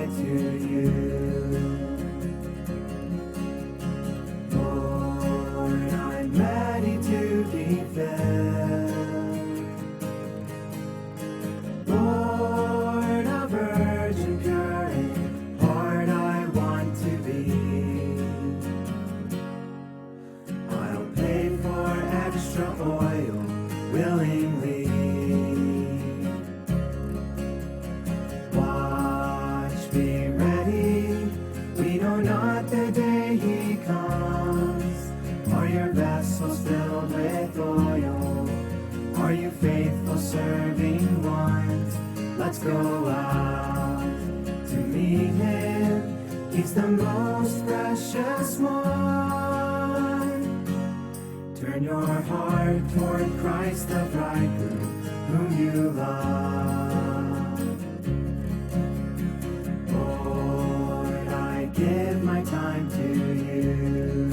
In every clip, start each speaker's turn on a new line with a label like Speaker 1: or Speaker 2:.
Speaker 1: to you. Lord, I'm ready to be filled. Lord, a virgin pure in heart I want to be. I'll pay for extra oil willingly. Watch, be ready, we know not the day he comes. Are your vessels filled with oil? Are you faithful serving ones? Let's go out to meet him. He's the most precious one. Turn your heart toward Christ the bridegroom, whom you love. Lord, I give my time to you.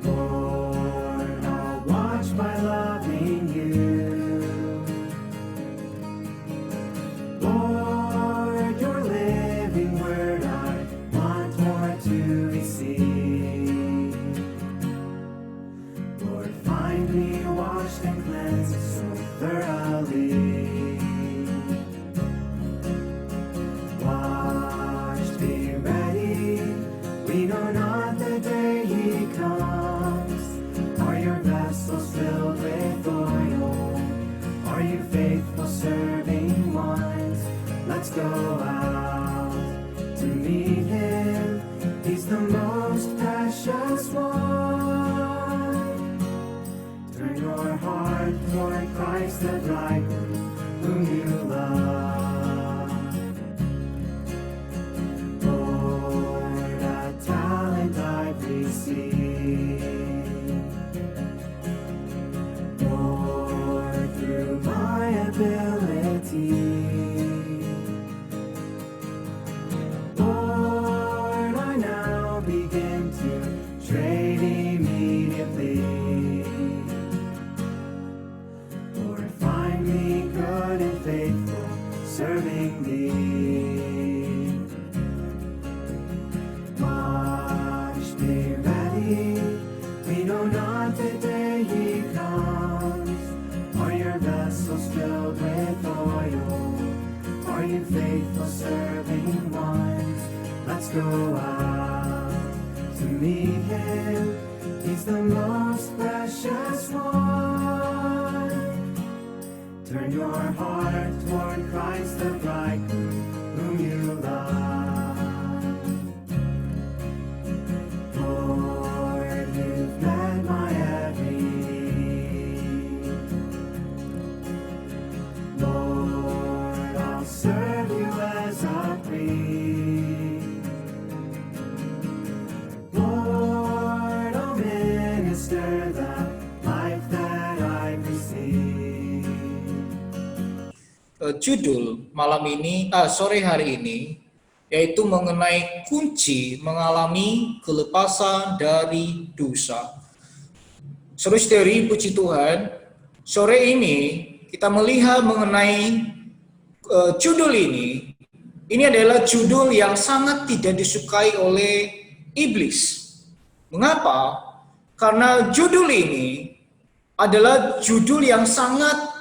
Speaker 1: Lord, I'll watch by loving you. Lord, your living word I want more to receive. Lord, find me washed and cleansed so thoroughly. Watch, be ready, we know not the day he comes. Are your vessels filled with oil? Are you faithful serving ones? Let's go out to meet him. He's the most precious one. Turn your heart toward Christ the bridegroom, whom you love. Lord, a talent I've received. Lord, through my ability. Lord, I now begin to trade immediately. Lord, find me good and faithful, serving thee. Watch, be ready, we know not the day he comes. Are your vessels filled with oil? Are you faithful serving ones? Let's go out to meet him. He's the most precious one. Turn your heart toward Christ the bridegroom, whom you love. Lord, you've met my every need. Lord, I'll serve you as a priest. Lord, I'll minister the life that I've received.
Speaker 2: Judul malam ini, sore hari ini, yaitu mengenai kunci mengalami kelepasan dari dosa. Saudara-saudari, puji Tuhan, sore ini kita melihat mengenai judul ini. Ini adalah judul yang sangat tidak disukai oleh iblis. Mengapa? Karena judul ini adalah judul yang sangat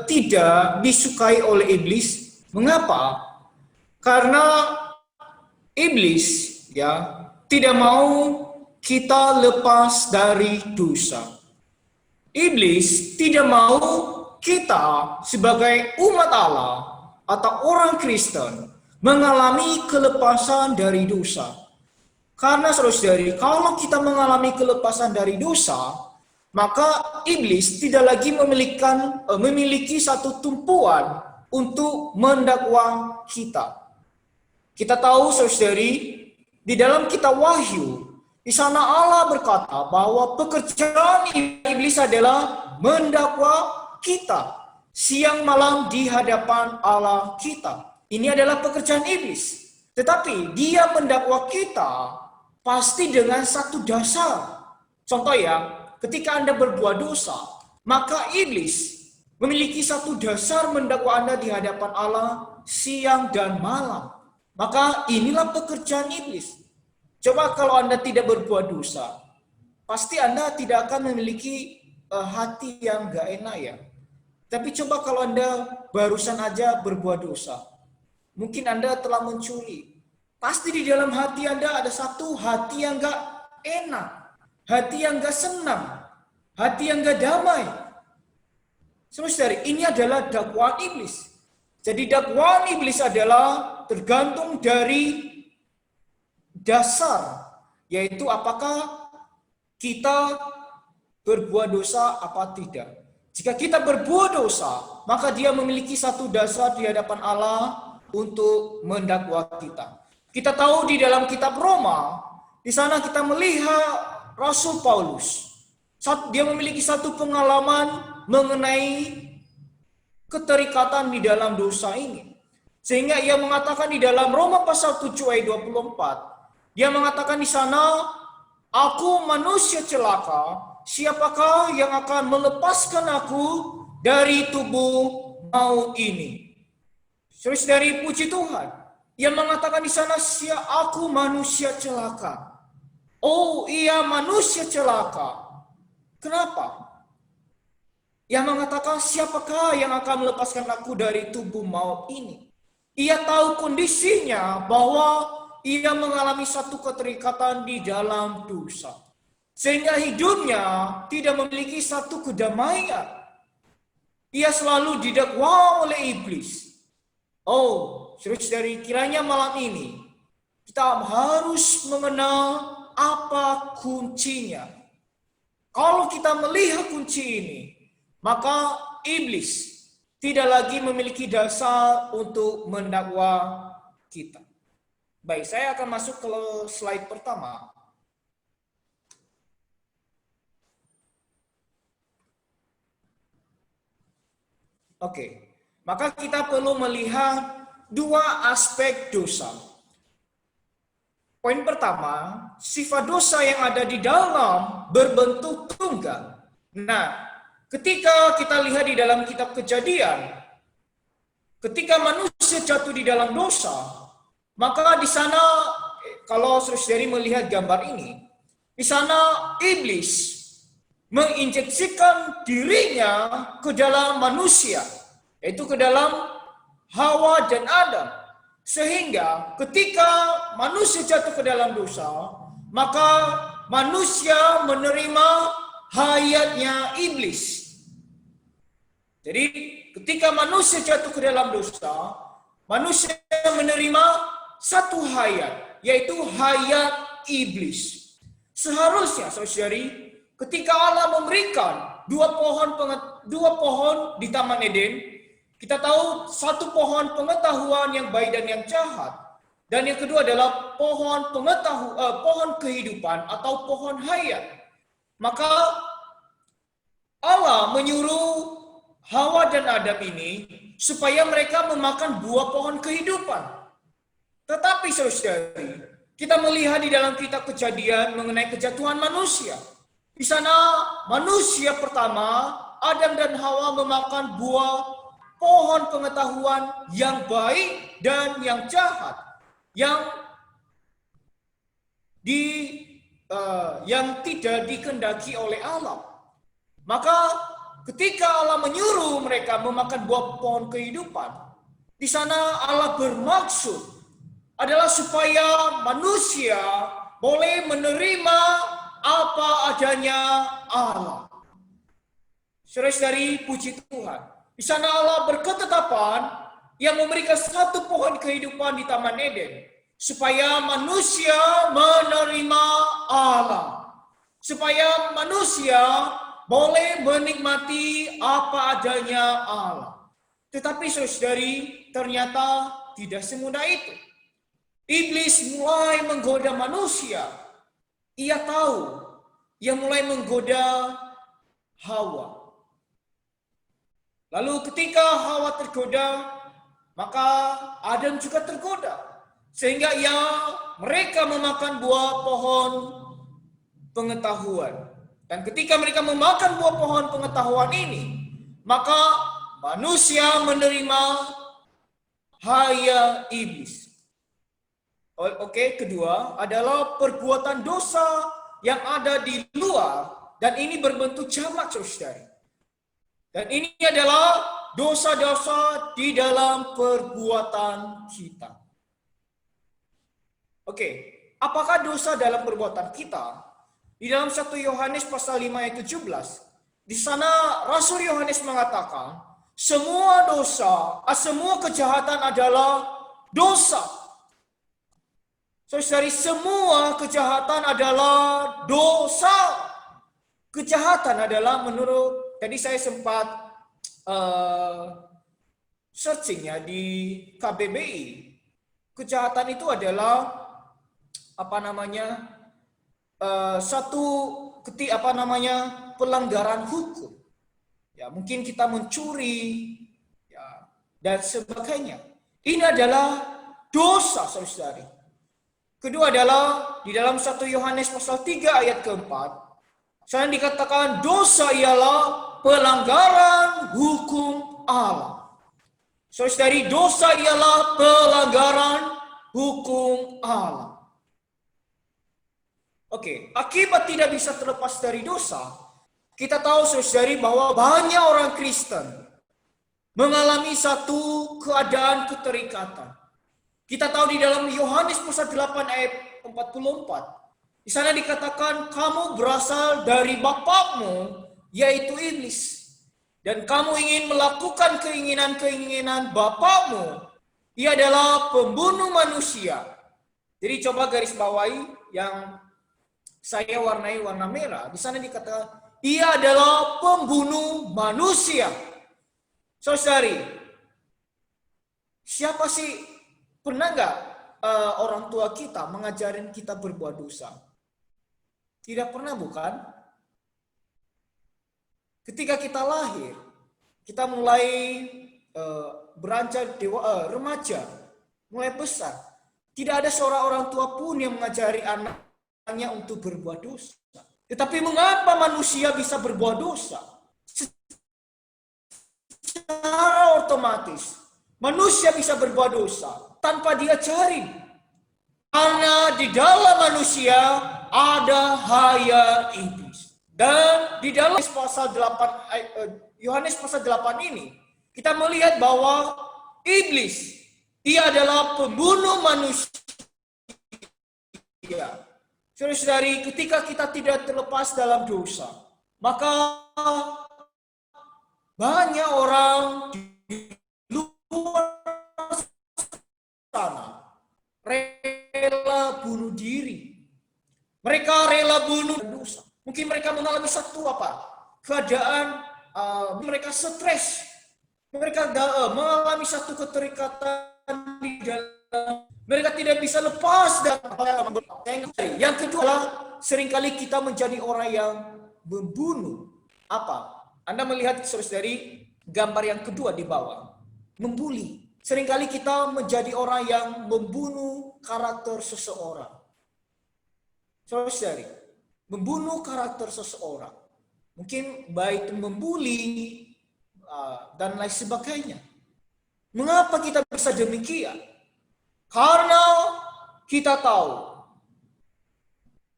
Speaker 2: tidak disukai oleh iblis. Mengapa? Karena iblis tidak mau kita lepas dari dosa. Iblis tidak mau kita sebagai umat Allah atau orang Kristen mengalami kelepasan dari dosa. Karena saudara-saudari, kalau kita mengalami kelepasan dari dosa, maka iblis tidak lagi memiliki satu tumpuan untuk mendakwa kita. Kita tahu, saudari, di dalam kitab Wahyu, di sana Allah berkata bahwa pekerjaan iblis adalah mendakwa kita siang malam di hadapan Allah kita. Ini adalah pekerjaan iblis. Tetapi dia mendakwa kita pasti dengan satu dasar. Contoh ya, ketika Anda berbuat dosa, maka iblis memiliki satu dasar mendakwa Anda di hadapan Allah siang dan malam. Maka inilah pekerjaan iblis. Coba kalau Anda tidak berbuat dosa, pasti Anda tidak akan memiliki hati yang gak enak ya. Tapi coba kalau Anda barusan aja berbuat dosa, mungkin Anda telah mencuri. Pasti di dalam hati Anda ada satu hati yang gak enak, hati yang gak senang, hati yang gak damai. Saudara, ini adalah dakwaan iblis. Jadi dakwaan iblis adalah tergantung dari dasar, yaitu apakah kita berbuat dosa apa tidak. Jika kita berbuat dosa, maka dia memiliki satu dasar di hadapan Allah untuk mendakwa kita. Kita tahu di dalam kitab Roma, di sana kita melihat Rasul Paulus. Dia memiliki satu pengalaman mengenai keterikatan di dalam dosa ini. Sehingga ia mengatakan di dalam Roma pasal 7 ayat 24, dia mengatakan di sana, aku manusia celaka, siapakah yang akan melepaskan aku dari tubuh maut ini? Saudari, puji Tuhan. Ia mengatakan di sana, aku manusia celaka. Oh, ia manusia celaka. Kenapa? Ia mengatakan, siapakah yang akan melepaskan aku dari tubuh maut ini? Ia tahu kondisinya bahwa ia mengalami satu keterikatan di dalam dosa. Sehingga hidupnya tidak memiliki satu kedamaian. Ia selalu didakwa oleh iblis. Oh, saudari, kiranya malam ini kita harus mengenal apa kuncinya. Kalau kita melihat kunci ini, maka iblis tidak lagi memiliki dasar untuk mendakwa kita. Baik, saya akan masuk ke slide pertama. Oke, maka kita perlu melihat dua aspek dosa. Poin pertama, sifat dosa yang ada di dalam berbentuk tunggal. Nah, ketika kita lihat di dalam kitab Kejadian, ketika manusia jatuh di dalam dosa, maka di sana, kalau saudari melihat gambar ini, di sana iblis menginjeksikan dirinya ke dalam manusia, yaitu ke dalam Hawa dan Adam. Sehingga ketika manusia jatuh ke dalam dosa, maka manusia menerima hayatnya iblis. Jadi ketika manusia jatuh ke dalam dosa, manusia menerima satu hayat, yaitu hayat iblis. Seharusnya, saudari, ketika Allah memberikan dua pohon di Taman Eden, kita tahu satu pohon pengetahuan yang baik dan yang jahat, dan yang kedua adalah pohon kehidupan atau pohon hayat. Maka Allah menyuruh Hawa dan Adam ini supaya mereka memakan buah pohon kehidupan. Tetapi saudari, kita melihat di dalam kitab Kejadian mengenai kejatuhan manusia. Di sana manusia pertama, Adam dan Hawa memakan buah pohon pengetahuan yang baik dan yang jahat, yang tidak dikehendaki oleh Allah. Maka ketika Allah menyuruh mereka memakan buah pohon kehidupan, di sana Allah bermaksud adalah supaya manusia boleh menerima apa adanya Allah. Saudari, puji Tuhan. Di sana Allah berketetapan yang memberikan satu pohon kehidupan di Taman Eden, supaya manusia menerima Allah, supaya manusia boleh menikmati apa adanya Allah. Tetapi saudari, ternyata tidak semudah itu. Iblis mulai menggoda manusia. Ia tahu, ia mulai menggoda Hawa. Lalu ketika Hawa tergoda, maka Adam juga tergoda. Sehingga mereka memakan buah pohon pengetahuan. Dan ketika mereka memakan buah pohon pengetahuan ini, maka manusia menerima haya iblis. Oke, kedua adalah perbuatan dosa yang ada di luar, dan ini berbentuk jamak, saudara. Dan ini adalah dosa-dosa di dalam perbuatan kita. Oke, apakah dosa dalam perbuatan kita? Di dalam 1 Yohanes pasal 5 ayat 17, di sana Rasul Yohanes mengatakan, semua dosa, semua kejahatan adalah dosa. Saudari, semua kejahatan adalah dosa. Kejahatan adalah menurut, tadi saya sempat searching ya di KBBI. Kejahatan itu adalah pelanggaran hukum. Ya, mungkin kita mencuri, ya, dan sebagainya. Ini adalah dosa, saudari. Kedua adalah di dalam 1 Yohanes pasal 3 ayat keempat, sana dikatakan dosa ialah pelanggaran hukum Allah. Saudari, dosa ialah pelanggaran hukum Allah. Oke, akibat tidak bisa terlepas dari dosa, kita tahu saudari bahwa banyak orang Kristen mengalami satu keadaan keterikatan. Kita tahu di dalam Yohanes pasal 8 ayat 44, di sana dikatakan kamu berasal dari bapakmu, yaitu iblis, dan kamu ingin melakukan keinginan-keinginan bapakmu. Ia adalah pembunuh manusia. Jadi coba garis bawahi yang saya warnai warna merah. Di sana dikatakan, ia adalah pembunuh manusia. Saudari, siapa sih, pernah nggak orang tua kita mengajarin kita berbuat dosa? Tidak pernah, bukan? Ketika kita lahir, kita mulai beranjak remaja, mulai besar. Tidak ada seorang orang tua pun yang mengajari anak hanya untuk berbuat dosa. Tetapi mengapa manusia bisa berbuat dosa? Secara otomatis manusia bisa berbuat dosa tanpa dia cari. Karena di dalam manusia ada haya iblis. Dan di dalam Yohanes pasal 8 ini kita melihat bahwa iblis, ia adalah pembunuh manusia. Saudari, ketika kita tidak terlepas dalam dosa, maka banyak orang di luar sana rela bunuh diri. Mereka rela bunuh dosa. Mungkin mereka mengalami satu keadaan, mereka stres. Mereka mengalami satu keterikatan di dalam. Mereka tidak bisa lepas dari yang kedua adalah seringkali kita menjadi orang yang membunuh. Anda melihat saudari gambar yang kedua di bawah. Membuli. Seringkali kita menjadi orang yang membunuh karakter seseorang. Saudari, membunuh karakter seseorang. Mungkin baik itu membuli dan lain sebagainya. Mengapa kita bisa demikian? Karena kita tahu,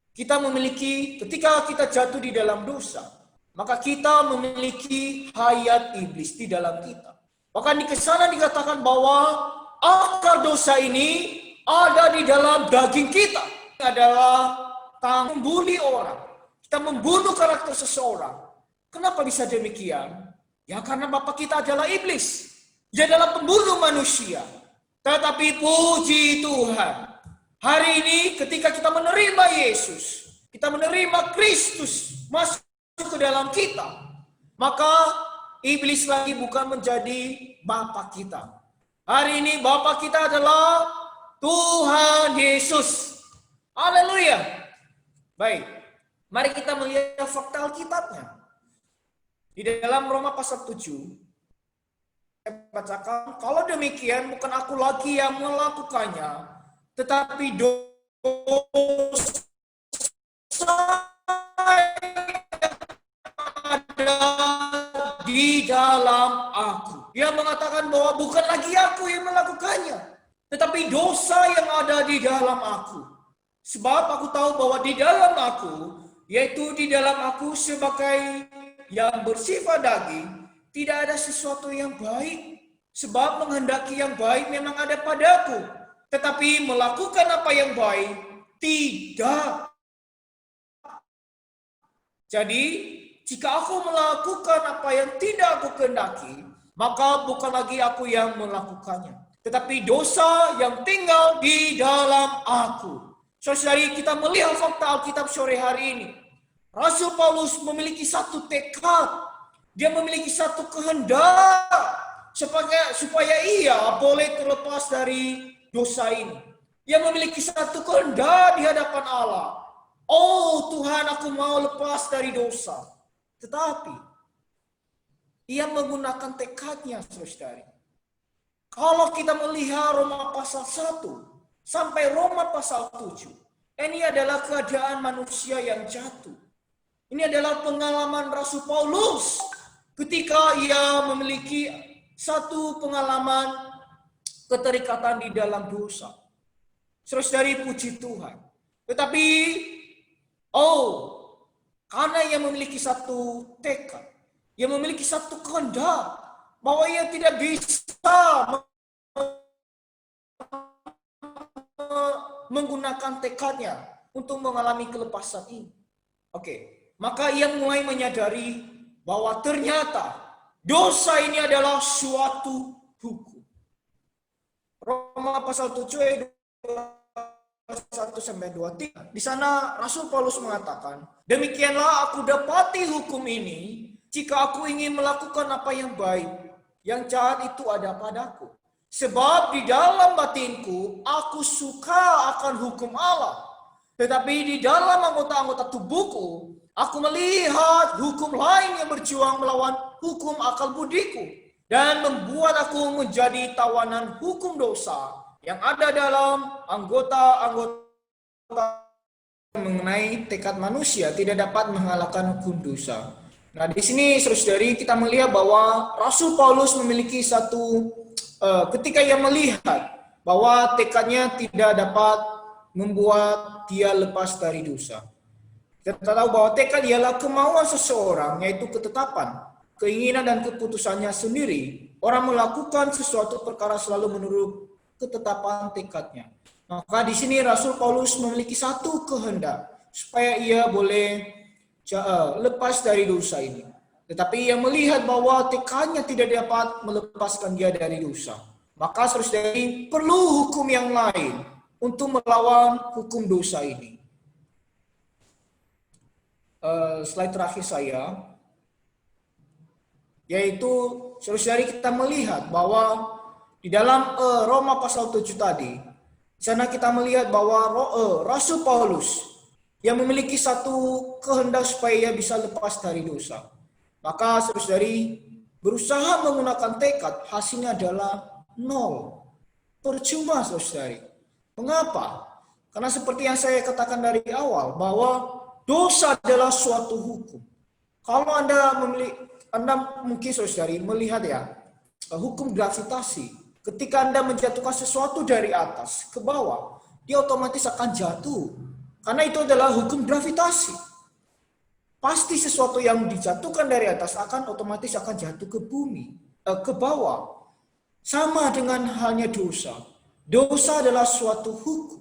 Speaker 2: kita memiliki, ketika kita jatuh di dalam dosa, maka kita memiliki hayat iblis di dalam kita. Bahkan di kesana dikatakan bahwa akar dosa ini ada di dalam daging kita. Ini adalah membuli orang. Kita membunuh karakter seseorang. Kenapa bisa demikian? Ya karena bapak kita adalah iblis. Dia adalah pembunuh manusia. Tetapi puji Tuhan, hari ini ketika kita menerima Yesus, kita menerima Kristus masuk ke dalam kita, maka iblis lagi bukan menjadi bapa kita. Hari ini bapa kita adalah Tuhan Yesus. Haleluya. Baik, mari kita melihat fakta Alkitabnya. Di dalam Roma pasal 7, saya bacakan, kalau demikian bukan aku lagi yang melakukannya, tetapi dosa ada di di dalam aku. Dia mengatakan bahwa bukan lagi aku yang melakukannya, tetapi dosa yang ada di dalam aku. Sebab aku tahu bahwa di dalam aku, yaitu di dalam aku sebagai yang bersifat daging, tidak ada sesuatu yang baik. Sebab menghendaki yang baik memang ada padaku, tetapi melakukan apa yang baik tidak. Jadi, jika aku melakukan apa yang tidak aku kehendaki, maka bukan lagi aku yang melakukannya, tetapi dosa yang tinggal di dalam aku. Saudari, kita melihat fakta Alkitab sore hari ini. Rasul Paulus memiliki satu tekad. Dia memiliki satu kehendak supaya ia boleh terlepas dari dosa ini. Ia memiliki satu kehendak di hadapan Allah. Oh Tuhan, aku mau lepas dari dosa. Tetapi ia menggunakan tekadnya, saudari. Kalau kita melihat Roma pasal 1 sampai Roma pasal 7, ini adalah keadaan manusia yang jatuh. Ini adalah pengalaman Rasul Paulus ketika ia memiliki satu pengalaman keterikatan di dalam dosa. Saudari, puji Tuhan. Tetapi karena ia memiliki satu tekad, ia memiliki satu kehendak bahwa ia tidak bisa menggunakan tekadnya untuk mengalami kelepasan ini. Maka ia mulai menyadari bahwa ternyata dosa ini adalah suatu hukum. Roma pasal 7 ayat 1-2. Di sana Rasul Paulus mengatakan, demikianlah aku dapati hukum ini, jika aku ingin melakukan apa yang baik, yang jahat itu ada padaku. Sebab di dalam batinku, aku suka akan hukum Allah. Tetapi di dalam anggota-anggota tubuhku, aku melihat hukum lain yang berjuang melawan hukum akal budiku. Dan membuat aku menjadi tawanan hukum dosa yang ada dalam anggota-anggota mengenai tekad manusia tidak dapat mengalahkan hukum dosa. Nah, di sini saudari kita melihat bahwa Rasul Paulus memiliki satu ketika ia melihat bahwa tekadnya tidak dapat membuat dia lepas dari dosa. Kita tahu bahwa tekad ialah kemauan seseorang, yaitu ketetapan, keinginan dan keputusannya sendiri. Orang melakukan sesuatu perkara selalu menurut ketetapan tekadnya. Maka di sini Rasul Paulus memiliki satu kehendak supaya ia boleh lepas dari dosa ini. Tetapi ia melihat bahwa tekadnya tidak dapat melepaskan dia dari dosa. Maka saudari perlu hukum yang lain untuk melawan hukum dosa ini. Slide terakhir saya, yaitu saudari kita melihat bahwa di dalam Roma pasal 7 tadi, di sana kita melihat bahwa Rasul Paulus yang memiliki satu kehendak supaya ia bisa lepas dari dosa. Maka saudari berusaha menggunakan tekad, hasilnya adalah 0. Percuma saudari. Mengapa? Karena seperti yang saya katakan dari awal, bahwa dosa adalah suatu hukum. Kalau Anda mungkin saudari melihat hukum gravitasi. Ketika Anda menjatuhkan sesuatu dari atas ke bawah, dia otomatis akan jatuh. Karena itu adalah hukum gravitasi. Pasti sesuatu yang dijatuhkan dari atas otomatis akan jatuh ke bumi, ke bawah. Sama dengan halnya dosa. Dosa adalah suatu hukum.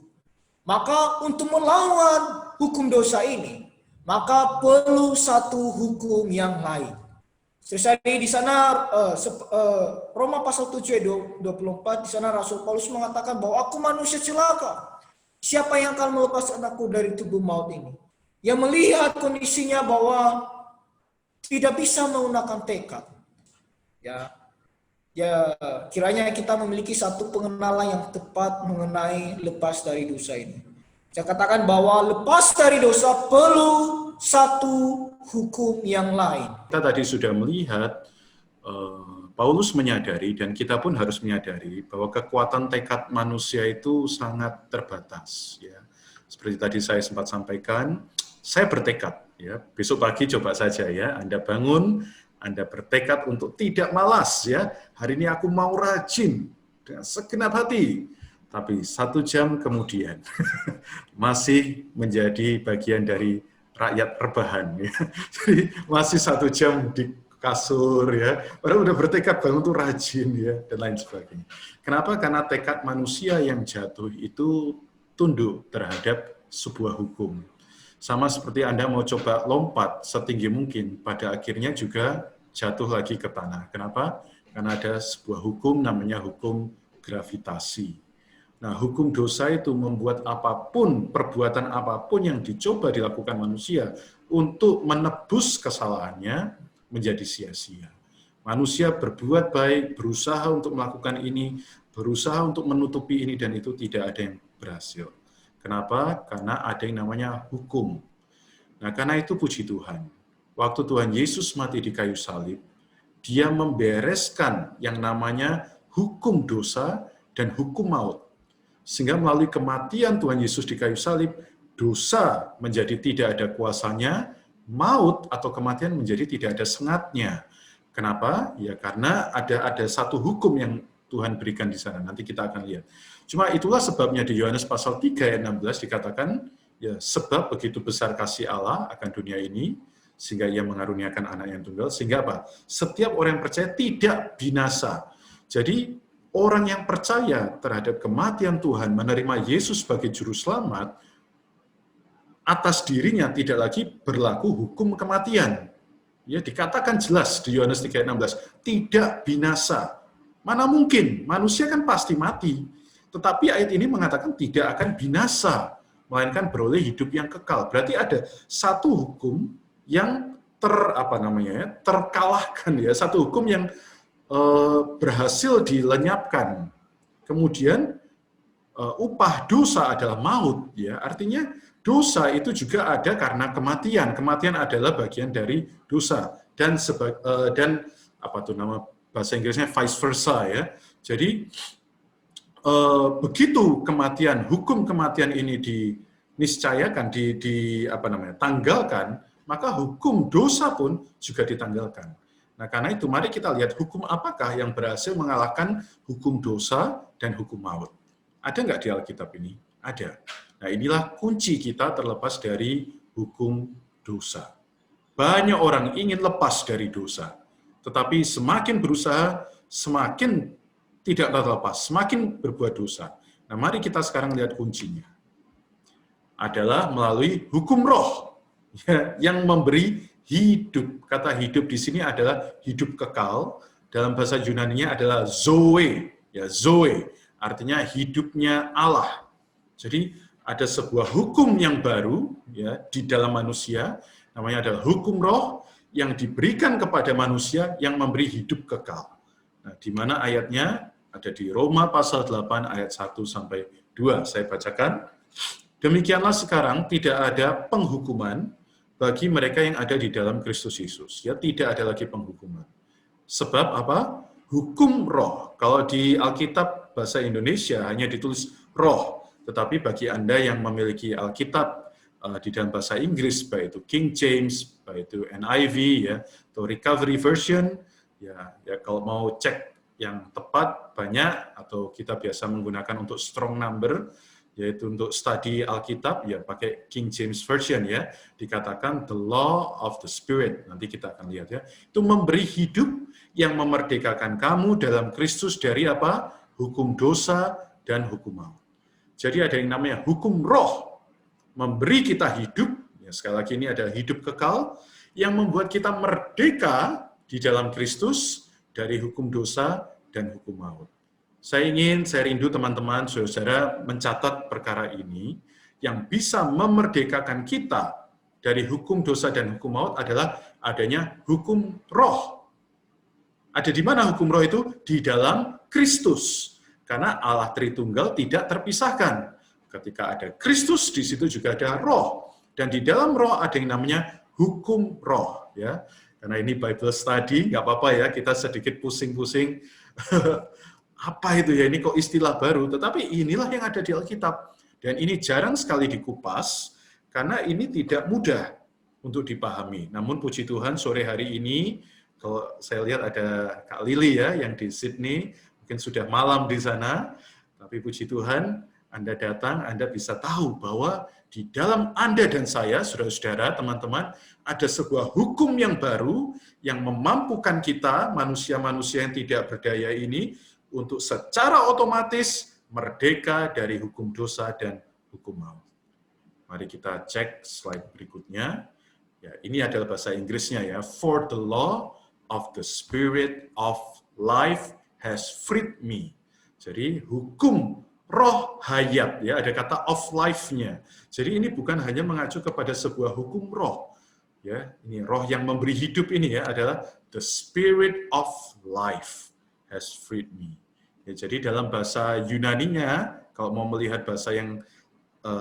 Speaker 2: Maka untuk melawan hukum dosa ini, maka perlu satu hukum yang lain. Jadi di sana Roma pasal 7 ayat 24, di sana Rasul Paulus mengatakan bahwa aku manusia celaka. Siapa yang akan melepaskan aku dari tubuh maut ini? Yang melihat kondisinya bahwa tidak bisa menggunakan tekad. Kiranya kita memiliki satu pengenalan yang tepat mengenai lepas dari dosa ini. Saya katakan bahwa lepas dari dosa perlu satu hukum yang lain.
Speaker 3: Kita tadi sudah melihat Paulus menyadari dan kita pun harus menyadari bahwa kekuatan tekad manusia itu sangat terbatas. Ya, seperti tadi saya sempat sampaikan, saya bertekad. Ya, besok pagi coba saja ya, Anda bangun, Anda bertekad untuk tidak malas ya. Hari ini aku mau rajin dengan segenap hati. Tapi 1 jam kemudian masih menjadi bagian dari rakyat rebahan ya. Jadi masih 1 jam di kasur ya. Orang udah bertekad banget untuk rajin ya dan lain sebagainya. Kenapa? Karena tekad manusia yang jatuh itu tunduk terhadap sebuah hukum. Sama seperti Anda mau coba lompat setinggi mungkin, pada akhirnya juga jatuh lagi ke tanah. Kenapa? Karena ada sebuah hukum namanya hukum gravitasi. Nah, hukum dosa itu membuat apapun, perbuatan apapun yang dicoba dilakukan manusia untuk menebus kesalahannya menjadi sia-sia. Manusia berbuat baik, berusaha untuk melakukan ini, berusaha untuk menutupi ini, dan itu tidak ada yang berhasil. Kenapa? Karena ada yang namanya hukum. Nah, karena itu puji Tuhan. Waktu Tuhan Yesus mati di kayu salib, dia membereskan yang namanya hukum dosa dan hukum maut. Sehingga melalui kematian Tuhan Yesus di kayu salib, dosa menjadi tidak ada kuasanya, maut atau kematian menjadi tidak ada sengatnya. Kenapa? Ya karena ada satu hukum yang Tuhan berikan di sana. Nanti kita akan lihat. Cuma itulah sebabnya di Yohanes pasal 3 ayat 16 dikatakan, ya sebab begitu besar kasih Allah akan dunia ini, sehingga ia mengaruniakan anak yang tunggal, sehingga apa? Setiap orang yang percaya tidak binasa. Jadi orang yang percaya terhadap kematian Tuhan, menerima Yesus sebagai juru selamat, atas dirinya tidak lagi berlaku hukum kematian. Ya, dikatakan jelas di Yohanes 3 ayat 16, tidak binasa. Mana mungkin, manusia kan pasti mati. Tetapi ayat ini mengatakan tidak akan binasa, melainkan beroleh hidup yang kekal. Berarti ada satu hukum yang terkalahkan ya, satu hukum yang berhasil dilenyapkan. Kemudian upah dosa adalah maut ya. Artinya dosa itu juga ada karena kematian. Kematian adalah bagian dari dosa dan bahasa Inggrisnya vice versa ya. Jadi begitu kematian, hukum kematian ini diniscayakan, tanggalkan, maka hukum dosa pun juga ditanggalkan. Nah, karena itu mari kita lihat hukum apakah yang berhasil mengalahkan hukum dosa dan hukum maut. Ada nggak di Alkitab ini? Ada. Nah, inilah kunci kita terlepas dari hukum dosa. Banyak orang ingin lepas dari dosa, tetapi semakin berusaha, semakin tidak terlepas, semakin berbuat dosa. Nah, mari kita sekarang lihat kuncinya. Adalah melalui hukum roh ya, yang memberi hidup. Kata hidup di sini adalah hidup kekal. Dalam bahasa Yunani-nya adalah zoe. Ya, zoe artinya hidupnya Allah. Jadi ada sebuah hukum yang baru ya di dalam manusia, namanya adalah hukum roh yang diberikan kepada manusia yang memberi hidup kekal. Nah, di mana ayatnya ada di Roma pasal 8 ayat 1 sampai 2. Saya bacakan. Demikianlah sekarang tidak ada penghukuman bagi mereka yang ada di dalam Kristus Yesus. Ya, tidak ada lagi penghukuman. Sebab apa? Hukum roh. Kalau di Alkitab bahasa Indonesia hanya ditulis roh. Tetapi bagi Anda yang memiliki Alkitab di dalam bahasa Inggris, baik itu King James, baik itu NIV, ya, atau Recovery Version, ya kalau mau cek yang tepat banyak, atau kita biasa menggunakan untuk strong number, yaitu untuk study Alkitab, ya pakai King James Version ya, dikatakan the law of the Spirit. Nanti kita akan lihat ya. Itu memberi hidup yang memerdekakan kamu dalam Kristus dari apa? Hukum dosa dan hukum maut. Jadi ada yang namanya hukum roh, memberi kita hidup, ya sekali lagi ini ada hidup kekal, yang membuat kita merdeka di dalam Kristus dari hukum dosa dan hukum maut. Saya rindu teman-teman, saudara mencatat perkara ini, yang bisa memerdekakan kita dari hukum dosa dan hukum maut adalah adanya hukum roh. Ada di mana hukum roh itu? Di dalam Kristus. Karena Allah Tritunggal tidak terpisahkan. Ketika ada Kristus, di situ juga ada roh. Dan di dalam roh ada yang namanya hukum roh. Ya. Karena ini Bible study, nggak apa-apa ya, kita sedikit pusing-pusing. Apa itu ya, ini kok istilah baru. Tetapi inilah yang ada di Alkitab. Dan ini jarang sekali dikupas, karena ini tidak mudah untuk dipahami. Namun puji Tuhan, sore hari ini, Kalau saya lihat ada Kak Lili ya yang di Sydney, mungkin sudah malam di sana, tapi puji Tuhan, Anda datang, Anda bisa tahu bahwa di dalam Anda dan saya, saudara-saudara, teman-teman, ada sebuah hukum yang baru yang memampukan kita, manusia-manusia yang tidak berdaya ini, untuk secara otomatis merdeka dari hukum dosa dan hukum maut. Mari kita cek slide berikutnya. Ya, ini adalah bahasa Inggrisnya ya. For the law of the Spirit of life has freed me. Jadi hukum roh hayat, ya ada kata of life-nya. Jadi ini bukan hanya mengacu kepada sebuah hukum roh, ya ini roh yang memberi hidup ini ya adalah the spirit of life has freed me. Ya, jadi dalam bahasa Yunaninya, kalau mau melihat bahasa yang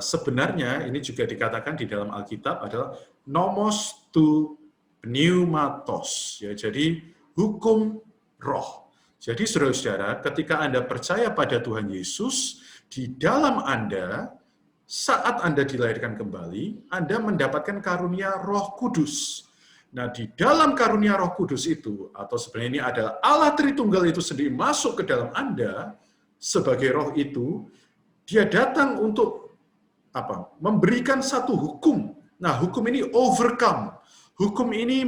Speaker 3: sebenarnya ini juga dikatakan di dalam Alkitab adalah nomos tu pneumatos, ya jadi hukum roh. Jadi saudara-saudara, ketika Anda percaya pada Tuhan Yesus, di dalam Anda, saat Anda dilahirkan kembali, Anda mendapatkan karunia Roh Kudus. Nah, di dalam karunia Roh Kudus itu, atau sebenarnya ini adalah Allah Tritunggal itu sendiri masuk ke dalam Anda, sebagai roh itu, dia datang untuk memberikan satu hukum. Nah, hukum ini overcome. Hukum ini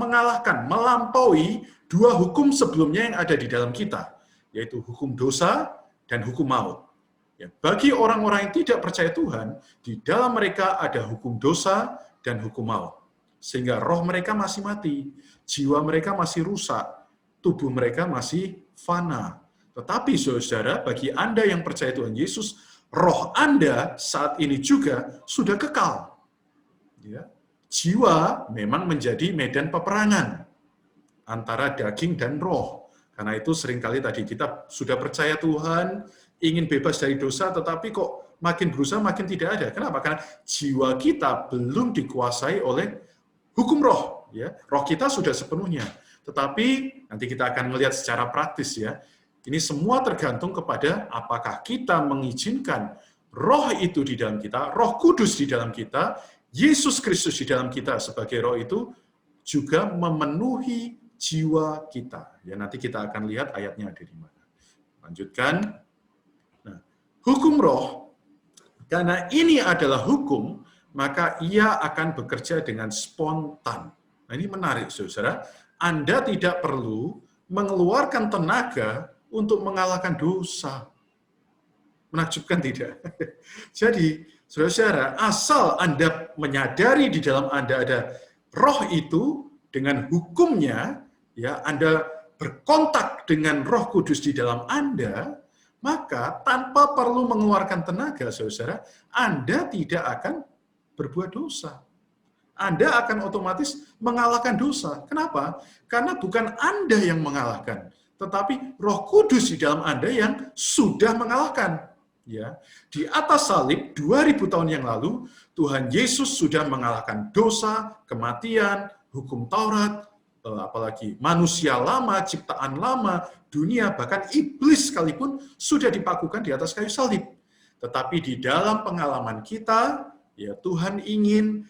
Speaker 3: mengalahkan, melampaui dua hukum sebelumnya yang ada di dalam kita, yaitu hukum dosa dan hukum maut. Ya, bagi orang-orang yang tidak percaya Tuhan, di dalam mereka ada hukum dosa dan hukum maut. Sehingga roh mereka masih mati, jiwa mereka masih rusak, tubuh mereka masih fana. Tetapi saudara, bagi Anda yang percaya Tuhan Yesus, roh Anda saat ini juga sudah kekal. Ya. Jiwa memang menjadi medan peperangan antara daging dan roh. Karena itu seringkali tadi kita sudah percaya Tuhan, ingin bebas dari dosa, tetapi kok makin berusaha makin tidak ada. Kenapa? Karena jiwa kita belum dikuasai oleh hukum roh. Ya, roh kita sudah sepenuhnya. Tetapi nanti kita akan melihat secara praktis ya. Ini semua tergantung kepada apakah kita mengizinkan roh itu di dalam kita, Roh Kudus di dalam kita, Yesus Kristus di dalam kita sebagai roh itu juga memenuhi jiwa kita. Ya, nanti kita akan lihat ayatnya ada di mana. Lanjutkan. Nah, hukum roh, karena ini adalah hukum, maka ia akan bekerja dengan spontan. Nah, ini menarik, saudara. Anda tidak perlu mengeluarkan tenaga untuk mengalahkan dosa. Menakjubkan tidak? Jadi, saudara-saudara, asal Anda menyadari di dalam Anda ada roh itu, dengan hukumnya, ya Anda berkontak dengan Roh Kudus di dalam Anda, maka tanpa perlu mengeluarkan tenaga, saudara, Anda tidak akan berbuat dosa. Anda akan otomatis mengalahkan dosa. Kenapa? Karena bukan Anda yang mengalahkan, tetapi Roh Kudus di dalam Anda yang sudah mengalahkan. Ya, di atas salib 2000 tahun yang lalu Tuhan Yesus sudah mengalahkan dosa, kematian, hukum Taurat, apalagi manusia lama, ciptaan lama, dunia, bahkan iblis sekalipun sudah dipakukan di atas kayu salib. Tetapi di dalam pengalaman kita, ya Tuhan ingin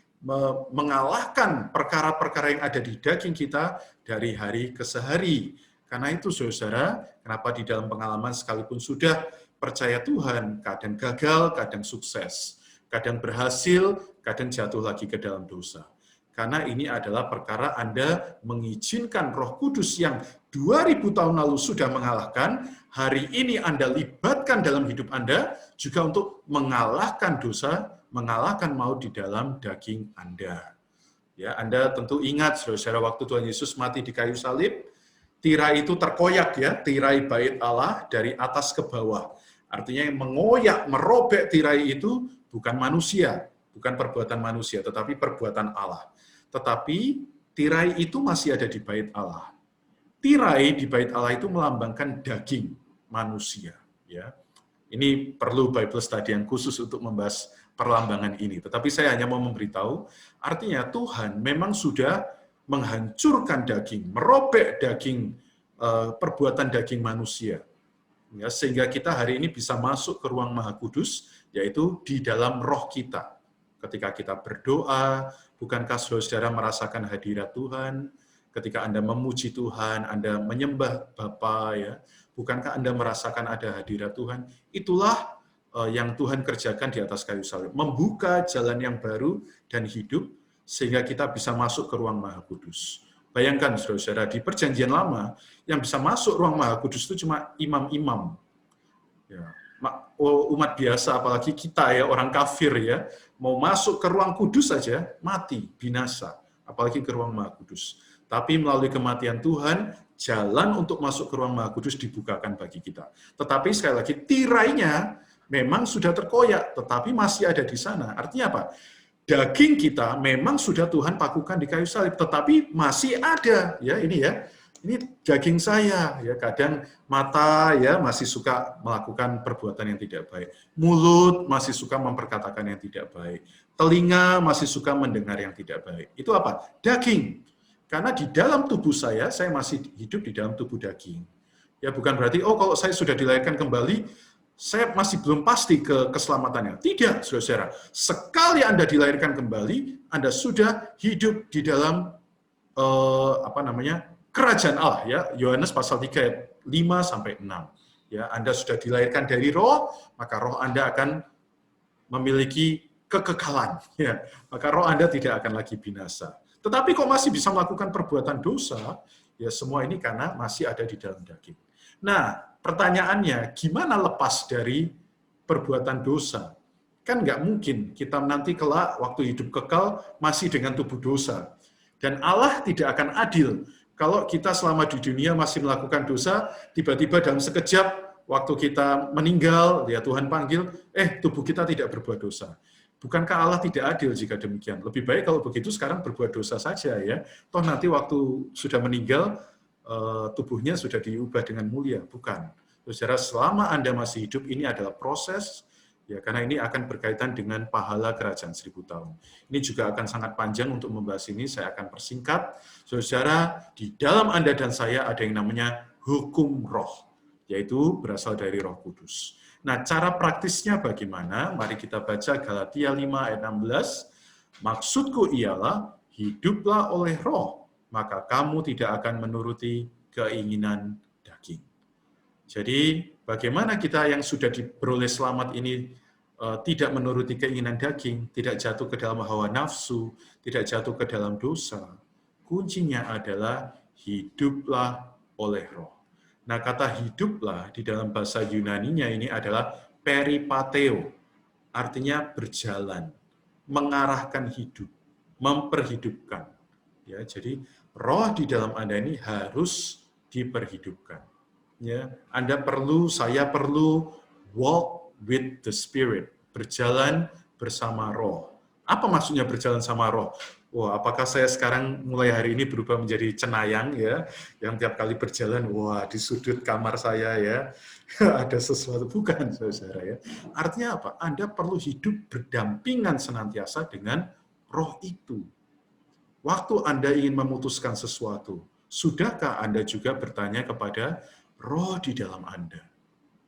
Speaker 3: mengalahkan perkara-perkara yang ada di daging kita dari hari ke hari. Karena itu saudara, kenapa di dalam pengalaman sekalipun sudah percaya Tuhan, kadang gagal, kadang sukses, kadang berhasil, kadang jatuh lagi ke dalam dosa. Karena ini adalah perkara Anda mengizinkan Roh Kudus yang 2000 tahun lalu sudah mengalahkan, hari ini Anda libatkan dalam hidup Anda juga untuk mengalahkan dosa, mengalahkan maut di dalam daging Anda. Ya, Anda tentu ingat, saudara-saudara, waktu Tuhan Yesus mati di kayu salib, tirai itu terkoyak ya, tirai bait Allah dari atas ke bawah. Artinya yang mengoyak, merobek tirai itu bukan manusia, bukan perbuatan manusia, tetapi perbuatan Allah. Tetapi tirai itu masih ada di bait Allah. Tirai di bait Allah itu melambangkan daging manusia. Ya, ini perlu Bible study yang khusus untuk membahas perlambangan ini. Tetapi saya hanya mau memberitahu, artinya Tuhan memang sudah menghancurkan daging, merobek daging, perbuatan daging manusia. Ya, sehingga kita hari ini bisa masuk ke ruang Maha Kudus, yaitu di dalam roh kita. Ketika kita berdoa, bukankah saudara merasakan hadirat Tuhan? ketika Anda memuji Tuhan, Anda menyembah Bapa, ya, bukankah Anda merasakan ada hadirat Tuhan? Itulah yang Tuhan kerjakan di atas kayu salib, membuka jalan yang baru dan hidup sehingga kita bisa masuk ke ruang Maha Kudus. Bayangkan saudara-saudara, di Perjanjian Lama yang bisa masuk ruang Maha Kudus itu cuma imam-imam. Ya, umat biasa, apalagi kita ya, orang kafir ya, mau masuk ke ruang kudus saja, mati, binasa. Apalagi ke ruang Maha Kudus. Tapi melalui kematian Tuhan, jalan untuk masuk ke ruang Maha Kudus dibukakan bagi kita. Tetapi sekali lagi, tirainya memang sudah terkoyak, tetapi masih ada di sana. Artinya apa? Daging kita memang sudah Tuhan pakukan di kayu salib, tetapi masih ada. Ya, ini ya. Ini daging saya, ya, kadang mata ya masih suka melakukan perbuatan yang tidak baik. Mulut masih suka memperkatakan yang tidak baik. Telinga masih suka mendengar yang tidak baik. Itu apa? Daging. Karena di dalam tubuh saya masih hidup di dalam tubuh daging. Ya, bukan berarti, oh kalau saya sudah dilahirkan kembali, saya masih belum pasti keselamatannya. Tidak, saudara-saudara. Sekali Anda dilahirkan kembali, Anda sudah hidup di dalam kerajaan Allah, ya. Yohanes pasal 3 ayat 5 sampai 6. Ya, Anda sudah dilahirkan dari roh, maka roh Anda akan memiliki kekekalan, ya. Maka roh Anda tidak akan lagi binasa. Tetapi kok masih bisa melakukan perbuatan dosa, ya semua ini karena masih ada di dalam daging. Nah, pertanyaannya, gimana lepas dari perbuatan dosa? Kan nggak mungkin kita nanti kelak waktu hidup kekal masih dengan tubuh dosa. Dan Allah tidak akan adil kalau kita selama di dunia masih melakukan dosa, tiba-tiba dalam sekejap, waktu kita meninggal, ya Tuhan panggil, tubuh kita tidak berbuat dosa. Bukankah Allah tidak adil jika demikian? Lebih baik kalau begitu sekarang berbuat dosa saja, ya. Toh nanti waktu sudah meninggal, tubuhnya sudah diubah dengan mulia. Bukan. Saudara, selama Anda masih hidup, ini adalah proses, ya, karena ini akan berkaitan dengan pahala kerajaan 1000 tahun. Ini juga akan sangat panjang untuk membahas ini, saya akan persingkat. Saudara, di dalam Anda dan saya ada yang namanya hukum roh, yaitu berasal dari Roh Kudus. Nah, cara praktisnya bagaimana? Mari kita baca Galatia 5 ayat 16. Maksudku ialah, hiduplah oleh roh, maka kamu tidak akan menuruti keinginan daging. Jadi, bagaimana kita yang sudah diperoleh selamat ini tidak menuruti keinginan daging, tidak jatuh ke dalam hawa nafsu, tidak jatuh ke dalam dosa? Kuncinya adalah hiduplah oleh roh. Nah, kata hiduplah di dalam bahasa Yunaninya ini adalah peripateo, artinya berjalan, mengarahkan hidup, memperhidupkan. Ya, jadi roh di dalam Anda ini harus diperhidupkan. Ya, Anda perlu, saya perlu walk with the Spirit, berjalan bersama roh. Apa maksudnya berjalan sama roh? Wah, apakah saya sekarang mulai hari ini berubah menjadi cenayang, ya, yang tiap kali berjalan, wah, di sudut kamar saya, ya, ada sesuatu? Bukan, saudara, ya. Artinya apa? Anda perlu hidup berdampingan senantiasa dengan roh itu. Waktu Anda ingin memutuskan sesuatu, sudahkah Anda juga bertanya kepada roh di dalam Anda?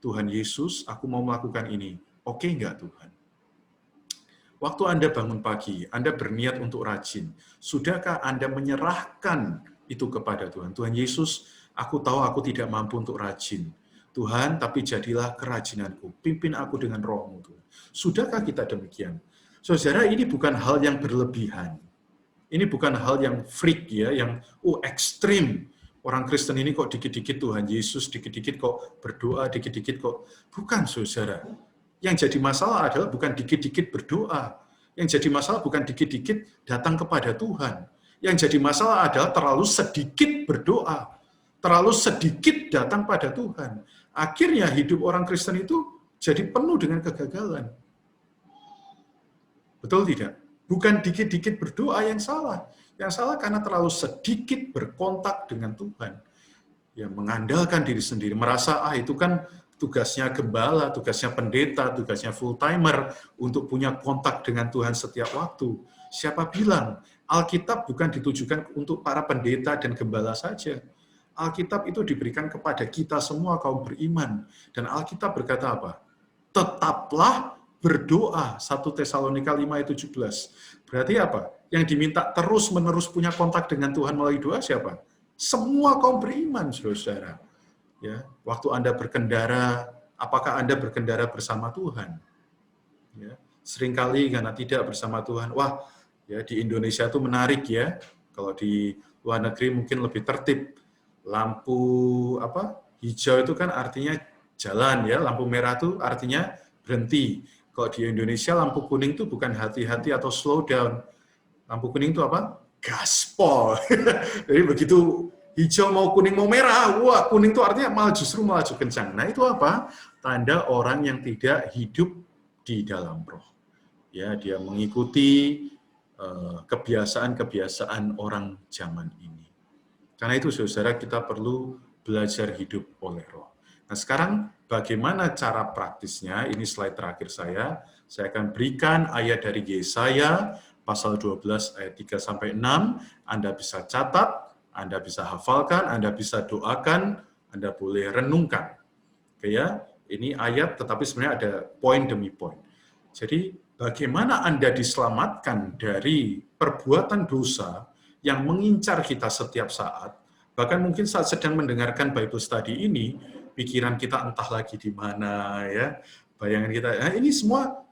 Speaker 3: Tuhan Yesus, aku mau melakukan ini. Oke enggak, Tuhan? Waktu Anda bangun pagi, Anda berniat untuk rajin. Sudahkah Anda menyerahkan itu kepada Tuhan? Tuhan Yesus, aku tahu aku tidak mampu untuk rajin. Tuhan, tapi jadilah kerajinanku. Pimpin aku dengan roh-Mu, Tuhan. Sudahkah kita demikian? Saudara, ini bukan hal yang berlebihan. Ini bukan hal yang freak, ya, yang ekstrim. Orang Kristen ini kok dikit-dikit Tuhan Yesus, dikit-dikit kok berdoa, dikit-dikit kok... Bukan, saudara. Yang jadi masalah adalah bukan dikit-dikit berdoa. Yang jadi masalah bukan dikit-dikit datang kepada Tuhan. Yang jadi masalah adalah terlalu sedikit berdoa. Terlalu sedikit datang pada Tuhan. Akhirnya hidup orang Kristen itu jadi penuh dengan kegagalan. Betul tidak? Bukan dikit-dikit berdoa yang salah. Yang salah karena terlalu sedikit berkontak dengan Tuhan. Ya, mengandalkan diri sendiri. Merasa, itu kan tugasnya gembala, tugasnya pendeta, tugasnya full-timer untuk punya kontak dengan Tuhan setiap waktu. Siapa bilang? Alkitab bukan ditujukan untuk para pendeta dan gembala saja. Alkitab itu diberikan kepada kita semua kaum beriman. Dan Alkitab berkata apa? Tetaplah berdoa. 1 Tesalonika 5 ayat 17. Berarti apa? Yang diminta terus-menerus punya kontak dengan Tuhan melalui doa siapa? Semua kaum beriman, saudara. Ya, waktu Anda berkendara, apakah Anda berkendara bersama Tuhan? Ya, seringkali karena tidak bersama Tuhan, wah, ya di Indonesia itu menarik ya. Kalau di luar negeri mungkin lebih tertib. Lampu hijau itu kan artinya jalan ya, lampu merah itu artinya berhenti. Kalau di Indonesia lampu kuning itu bukan hati-hati atau slow down. Lampu kuning itu apa? Gaspol. Jadi begitu hijau mau kuning mau merah, wah kuning itu artinya justru melaju kencang. Nah itu apa? Tanda orang yang tidak hidup di dalam roh. Ya, dia mengikuti kebiasaan-kebiasaan orang zaman ini. Karena itu saudara kita perlu belajar hidup oleh roh. Nah sekarang bagaimana cara praktisnya? Ini slide terakhir saya. Saya akan berikan ayat dari Yesaya pasal 12 ayat 3-6. Anda bisa catat, Anda bisa hafalkan, Anda bisa doakan, Anda boleh renungkan. Oke ya, ini ayat tetapi sebenarnya ada poin demi poin. Jadi bagaimana Anda diselamatkan dari perbuatan dosa yang mengincar kita setiap saat, bahkan mungkin saat sedang mendengarkan Bible study ini, pikiran kita entah lagi di mana, ya, bayangan kita, nah ini semua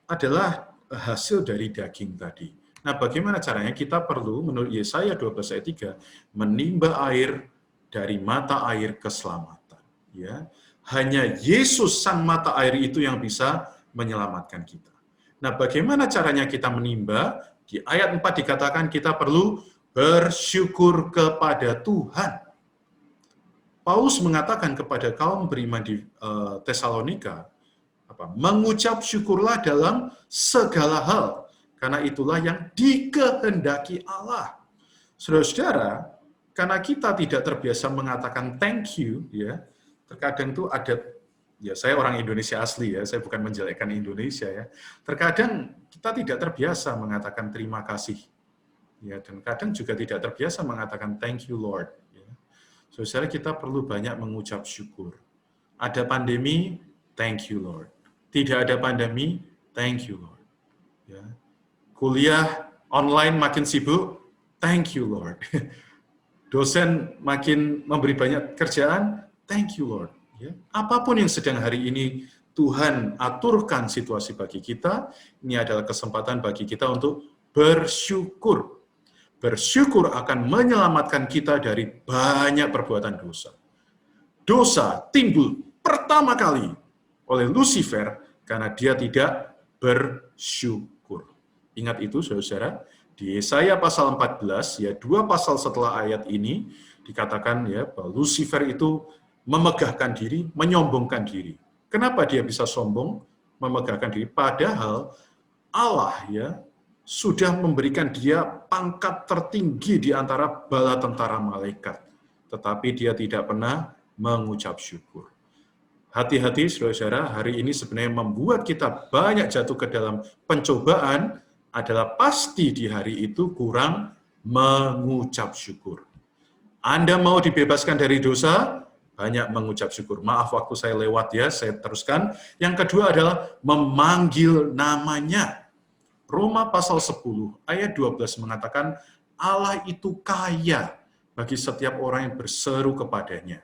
Speaker 3: adalah hasil dari daging tadi. Nah, bagaimana caranya? Kita perlu, menurut Yesaya 12 ayat 3, menimba air dari mata air keselamatan. Ya. Hanya Yesus sang mata air itu yang bisa menyelamatkan kita. Nah, bagaimana caranya kita menimba? Di ayat 4 dikatakan kita perlu bersyukur kepada Tuhan. Paulus mengatakan kepada kaum beriman di Tesalonika, mengucap syukurlah dalam segala hal, karena itulah yang dikehendaki Allah. Saudara-saudara, karena kita tidak terbiasa mengatakan thank you, ya, terkadang itu ada, ya saya orang Indonesia asli ya, saya bukan menjelekkan Indonesia ya. Terkadang kita tidak terbiasa mengatakan terima kasih, ya, dan kadang juga tidak terbiasa mengatakan thank you Lord. Ya. Saudara, kita perlu banyak mengucap syukur. Ada pandemi, thank you Lord. Tidak ada pandemi, thank you Lord. Ya. Kuliah online makin sibuk, thank you Lord. Dosen makin memberi banyak kerjaan, thank you Lord. Ya. Apapun yang sedang hari ini Tuhan aturkan situasi bagi kita, ini adalah kesempatan bagi kita untuk bersyukur. Bersyukur akan menyelamatkan kita dari banyak perbuatan dosa. Dosa timbul pertama kali oleh Lucifer karena dia tidak bersyukur. Ingat itu, saudara-saudara, di Yesaya pasal 14, ya 2 pasal setelah ayat ini, dikatakan ya bahwa Lucifer itu memegahkan diri, menyombongkan diri. Kenapa dia bisa sombong, memegahkan diri? Padahal Allah ya sudah memberikan dia pangkat tertinggi di antara bala tentara malaikat. Tetapi dia tidak pernah mengucap syukur. Hati-hati, saudara-saudara, hari ini sebenarnya membuat kita banyak jatuh ke dalam pencobaan adalah pasti di hari itu kurang mengucap syukur. Anda mau dibebaskan dari dosa, banyak mengucap syukur. Maaf waktu saya lewat ya, saya teruskan. Yang kedua adalah memanggil namanya. Roma pasal 10 ayat 12 mengatakan Allah itu kaya bagi setiap orang yang berseru kepadanya.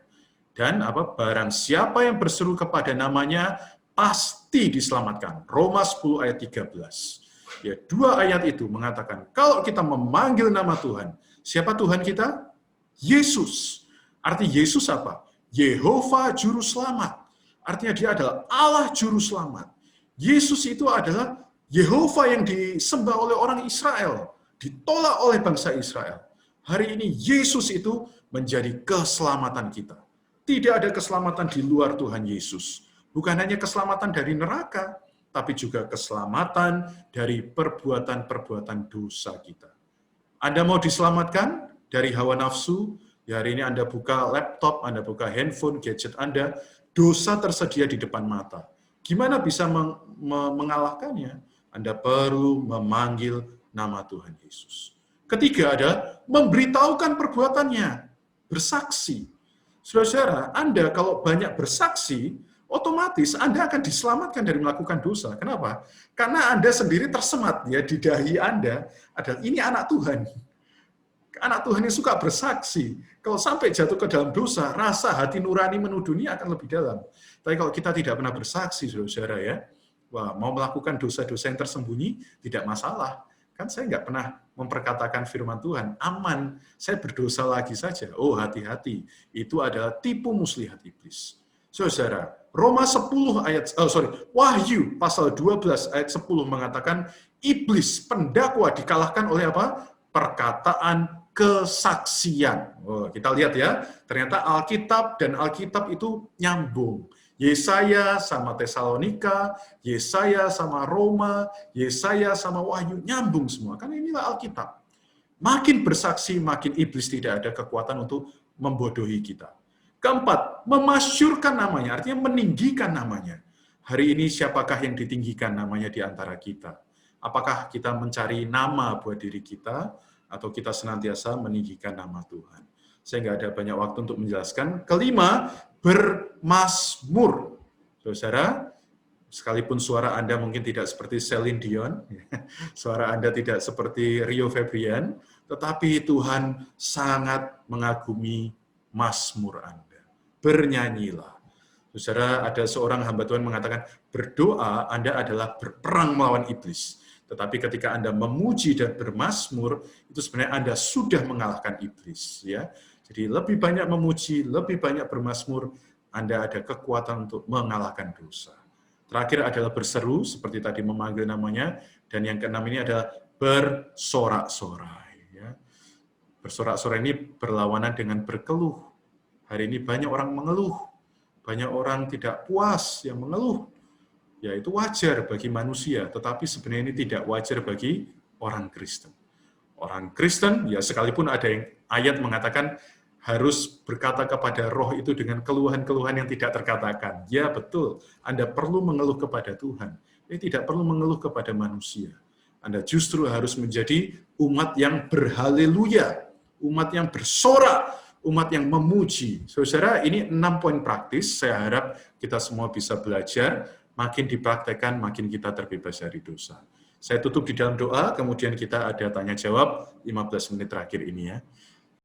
Speaker 3: Dan barang siapa yang berseru kepada namanya pasti diselamatkan. Roma 10 ayat 13. Ya, 2 ayat itu mengatakan kalau kita memanggil nama Tuhan, siapa Tuhan kita? Yesus. Arti Yesus apa? Yehova juru selamat. Artinya dia adalah Allah juru selamat. Yesus itu adalah Yehova yang disembah oleh orang Israel, ditolak oleh bangsa Israel. Hari ini Yesus itu menjadi keselamatan kita. Tidak ada keselamatan di luar Tuhan Yesus. Bukan hanya keselamatan dari neraka, tapi juga keselamatan dari perbuatan-perbuatan dosa kita. Anda mau diselamatkan dari hawa nafsu? Ya, hari ini Anda buka laptop, Anda buka handphone, gadget Anda, dosa tersedia di depan mata. Gimana bisa mengalahkannya? Anda perlu memanggil nama Tuhan Yesus. Ketiga adalah memberitahukan perbuatannya, bersaksi. Saudara-saudara, Anda kalau banyak bersaksi, otomatis Anda akan diselamatkan dari melakukan dosa. Kenapa? Karena Anda sendiri tersemat ya di dahi Anda adalah ini anak Tuhan. Anak Tuhan yang suka bersaksi. Kalau sampai jatuh ke dalam dosa, rasa hati nurani menuduhnya akan lebih dalam. Tapi kalau kita tidak pernah bersaksi, saudara ya, wah, mau melakukan dosa-dosa yang tersembunyi tidak masalah. Kan saya nggak pernah memperkatakan firman Tuhan, aman, saya berdosa lagi saja. Oh, hati-hati, itu adalah tipu muslihat iblis. Saudara, Roma 10 Wahyu pasal 12 ayat 10 mengatakan iblis pendakwa dikalahkan oleh apa? Perkataan kesaksian. Oh, kita lihat ya, ternyata Alkitab dan Alkitab itu nyambung. Yesaya sama Tesalonika, Yesaya sama Roma, Yesaya sama Wahyu, nyambung semua. Karena inilah Alkitab. Makin bersaksi, makin iblis tidak ada kekuatan untuk membodohi kita. Keempat, memasyurkan namanya, artinya meninggikan namanya. Hari ini siapakah yang ditinggikan namanya di antara kita? Apakah kita mencari nama buat diri kita, atau kita senantiasa meninggikan nama Tuhan? Saya nggak ada banyak waktu untuk menjelaskan. Kelima, bermazmur. Saudara, sekalipun suara Anda mungkin tidak seperti Celine Dion, suara Anda tidak seperti Rio Febrian, tetapi Tuhan sangat mengagumi mazmur Anda. Bernyanyilah. Saudara, ada seorang hamba Tuhan mengatakan, berdoa Anda adalah berperang melawan iblis. Tetapi ketika Anda memuji dan bermazmur, itu sebenarnya Anda sudah mengalahkan iblis. Ya. Jadi lebih banyak memuji, lebih banyak bermazmur, Anda ada kekuatan untuk mengalahkan dosa. Terakhir adalah berseru, seperti tadi memanggil namanya, dan yang keenam ini adalah bersorak-sorai. Ya. Bersorak-sorai ini berlawanan dengan berkeluh. Hari ini banyak orang mengeluh, banyak orang tidak puas yang mengeluh. Ya, itu wajar bagi manusia, tetapi sebenarnya ini tidak wajar bagi orang Kristen. Orang Kristen, ya sekalipun ada yang ayat mengatakan harus berkata kepada roh itu dengan keluhan-keluhan yang tidak terkatakan. Ya betul, Anda perlu mengeluh kepada Tuhan. Ini tidak perlu mengeluh kepada manusia. Anda justru harus menjadi umat yang berhaleluya, umat yang bersorak, umat yang memuji. Saudara, ini 6 poin praktis, saya harap kita semua bisa belajar, makin dipraktekkan, makin kita terbebas dari dosa. Saya tutup di dalam doa, kemudian kita ada tanya-jawab 15 menit terakhir ini ya.